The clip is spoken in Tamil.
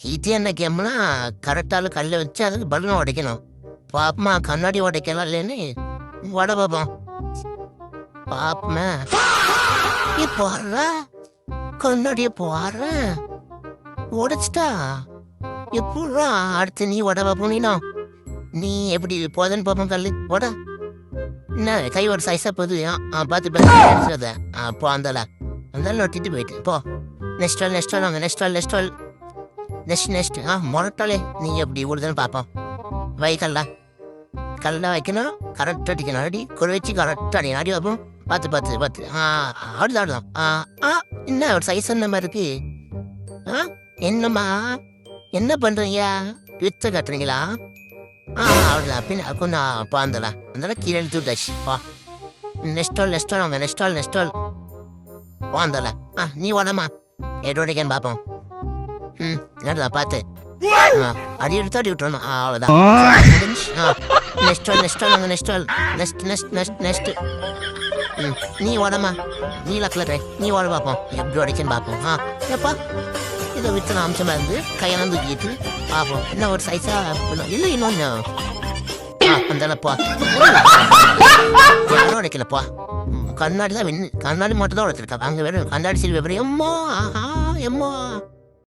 இது என்ன கேம்னா கரெக்டால கல்லை வச்சு அதுக்கு பலூனை உடைக்கணும். பாப்பமா கண்ணாடி உடைக்கலாம் இல்லைன்னு உட பார்ப்போம். பாப்பமே போடுற கண்ணாடிய போடுறேன் உடைச்சிட்டா எப்படா அடுத்து நீ உட பார்ப்போம். நீ எப்படி போதன்னு பார்ப்போம். கல்லு உட என்ன கை ஒரு சைஸா போகுது. பார்த்து பார்த்து போ அந்தால ஒட்டிட்டு போயிட்டு போ. நெக்ஸ்ட் வால் நெக்ஸ்ட் வால் வாங்க. நெக்ஸ்ட் வால் நெக்ஸ்ட் வால் நெக்ஸ்ட் முரட்டாலே நீ எப்படி விடுதுன்னு பார்ப்போம். வை கல்லா வைக்கணும். கரெக்டாக அடிக்கணும். அடி குறை வச்சு கரெக்டாக அடி அடி வைப்போம். பார்த்து ஆடுதான். என்ன ஒரு சைஸ் என்ன மாதிரி இருக்கு. என்னம்மா என்ன பண்றீங்க? வித்த கட்டுறீங்களா? அவ்வளோதான். பின்ன கொஞ்சம் பாந்தலா அந்த கீழே எழுத்து விட்டாச்சு. பா நெக்ஸ்ட் வால் வாங்க. நெக்ஸ்ட் வால் பாந்தல. நீ உடமா எடோடைக்கான்னு பார்ப்போம். என்னடா பார்த்து அடி எடுத்து அடி விட்டுறணும். அவ்வளோதான். நெக்ஸ்ட் வால் வாங்க. நெக்ஸ்ட் நீ உடமா நீ லக்கில் நீ உட பார்ப்போம். எப்படி உடைக்கன்னு பார்ப்போம். எப்பா இதை வித்தன அம்சமாக இருந்து கையெல்லாம் தூக்கிட்டு பார்ப்போம். என்ன ஒரு சைஸா இல்லை இன்னொன்று அந்தப்பா யாரும் உடைக்கலப்பா. கண்ணாடி தான் கண்ணாடி மட்டும் தான் உடைச்சிருக்கா. அங்கே வெறும் கண்ணாடி சில்வர் எம்மா எம்மா